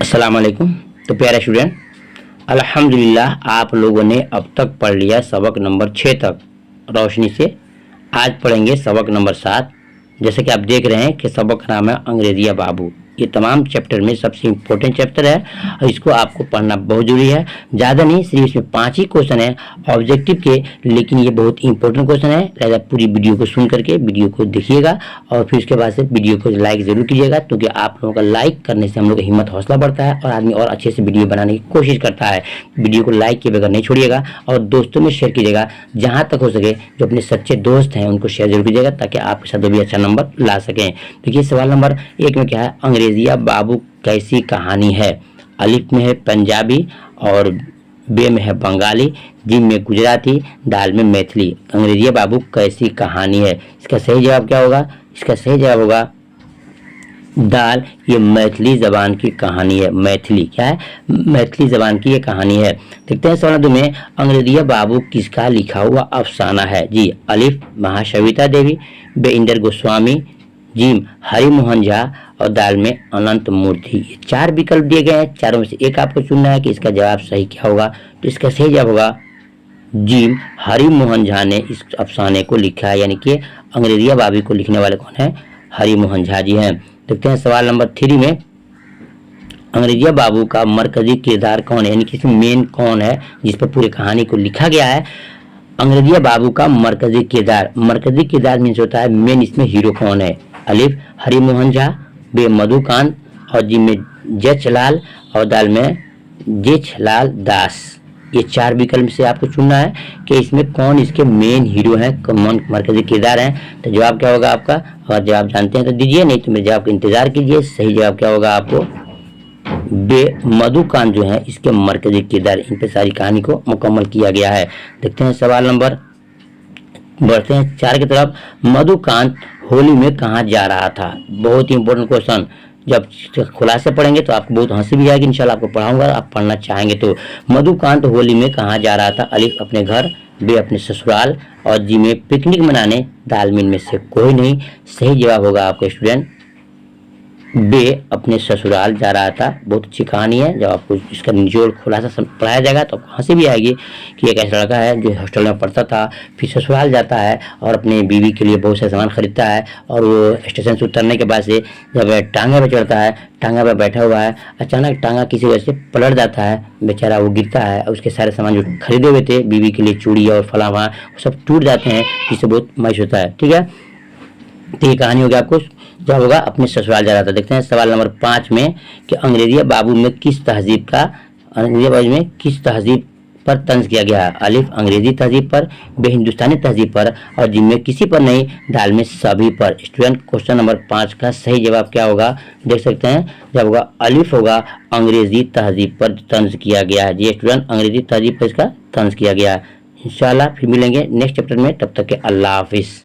अस्सलाम वालेकुम। तो प्यारे स्टूडेंट, अल्हम्दुलिल्लाह आप लोगों ने अब तक पढ़ लिया सबक नंबर 6 तक रोशनी से। आज पढ़ेंगे सबक नंबर 7। जैसे कि आप देख रहे हैं कि सबक का नाम है अंग्रेजिया बाबू। ये तमाम चैप्टर में सबसे इम्पोर्टेंट चैप्टर है और इसको आपको पढ़ना बहुत जरूरी है। ज़्यादा नहीं, सिर्फ इसमें 5 ही क्वेश्चन है ऑब्जेक्टिव के, लेकिन ये बहुत इंपॉर्टेंट क्वेश्चन है। लिहाजा पूरी वीडियो को सुन करके वीडियो को देखिएगा और फिर उसके बाद से वीडियो को लाइक ज़रूर कीजिएगा, क्योंकि आप लोगों का लाइक करने से हम लोग का हिम्मत हौसला बढ़ता है और आदमी और अच्छे से वीडियो बनाने की कोशिश करता है। वीडियो को लाइक किए बगैर नहीं छोड़िएगा और दोस्तों में शेयर कीजिएगा। जहाँ तक हो सके जो अपने सच्चे दोस्त हैं उनको शेयर जरूर कीजिएगा, ताकि आपके साथ भी अच्छा नंबर ला सकें। देखिए सवाल नंबर 1 में क्या है, अंग्रेजिया बाबू कैसी कहानी है। अलिफ में है पंजाबी और बे में है बंगाली, जिम में गुजराती, दाल में मैथिली। अंग्रेजिया बाबू कैसी कहानी है, इसका सही जवाब क्या होगा? इसका सही जवाब होगा दाल। ये मैथिली जबान की कहानी है। मैथिली क्या है? मैथिली जबान की ये कहानी है। देखते हैं सवाल 2 में, अंग्रेजिया बाबू किसका लिखा हुआ अफसाना है। जी अलिफ महासविता देवी, बे इंदर गोस्वामी, जिम हरिमोहन झा और दाल में अनंत मूर्ति। ये 4 विकल्प दिए गए हैं, चारों में से एक आपको चुनना है कि इसका जवाब सही क्या होगा। तो इसका सही जवाब होगा जिम हरिमोहन झा ने इस अफसाने को लिखा है, यानी कि अंग्रेजिया बाबू को लिखने वाले कौन है? हरिमोहन झा जी हैं। देखते हैं सवाल नंबर 3 में, अंग्रेजिया बाबू का मरकजी किरदार कौन है, यानी कि इसमें मेन कौन है जिस पर पूरी कहानी को लिखा गया है। अंग्रेजिया बाबू का मरकजी किरदार मीन्स होता है मेन, इसमें हीरो कौन है। अलिफ हरिमोहन झा, बे मधुकांत और जी में जेठलाल और दाल में जेठलाल दास। ये 4 विकल्प से आपको चुनना है कि इसमें कौन इसके मेन हीरो हैं, कौन मरकजी किरदार हैं। तो जवाब क्या होगा आपका? अगर जवाब जानते हैं तो दीजिए, नहीं तो मेरे जवाब का इंतजार कीजिए। सही जवाब क्या होगा आपको? बे मधुकांत जो है इसके मरकजी किरदार, इन पे सारी कहानी को मुकम्मल किया गया है। देखते हैं सवाल नंबर, बढ़ते हैं 4 की तरफ। मधुकांत होली में कहाँ जा रहा था? बहुत ही इंपॉर्टेंट क्वेश्चन। जब खुलासे पढ़ेंगे तो आपको बहुत हंसी भी आएगी। इंशाल्लाह आपको पढ़ाऊंगा, आप पढ़ना चाहेंगे तो। मधुकांत होली में कहाँ जा रहा था? अलिफ अपने घर, बे अपने ससुराल और जी में पिकनिक मनाने। दाल में से कोई नहीं। सही जवाब होगा आपका स्टूडेंट बे अपने ससुराल जा रहा था। बहुत अच्छी कहानी है। जब आपको इसका निचोड़ खुलासा पढ़ाया जाएगा तो आपको हंसी भी आएगी कि एक ऐसा लड़का है जो हॉस्टल में पढ़ता था, फिर ससुराल जाता है और अपने बीवी के लिए बहुत से सामान खरीदता है, और वो स्टेशन से उतरने के बाद से जब टांगे पर चढ़ता है, टांगा पर बैठा हुआ है, अचानक टांगा किसी वजह से पलट जाता है, बेचारा वो गिरता है और उसके सारे सामान जो खरीदे हुए थे बीवी के लिए, चूड़ी और फला वहाँ, सब टूट जाते हैं, जिससे बहुत मायूस होता है। ठीक है, तो ये कहानी होगी आपको जब होगा अपने ससुराल जा रहा था। देखते हैं सवाल नंबर 5 में कि अंग्रेजिया बाबू में किस तहजीब पर तंज किया गया है। अलिफ अंग्रेजी तहजीब पर, बे हिंदुस्तानी तहजीब पर और जिम में किसी पर नहीं, दाल में सभी पर। स्टूडेंट क्वेश्चन नंबर 5 का सही जवाब क्या होगा? देख सकते हैं जब होगा अलिफ होगा अंग्रेजी तहजीब पर तंज किया गया है। जी स्टूडेंट अंग्रेजी तहजीब पर इसका तंज किया गया है। इंशाल्लाह फिर मिलेंगे नेक्स्ट चैप्टर में, तब तक के अल्लाह हाफिज।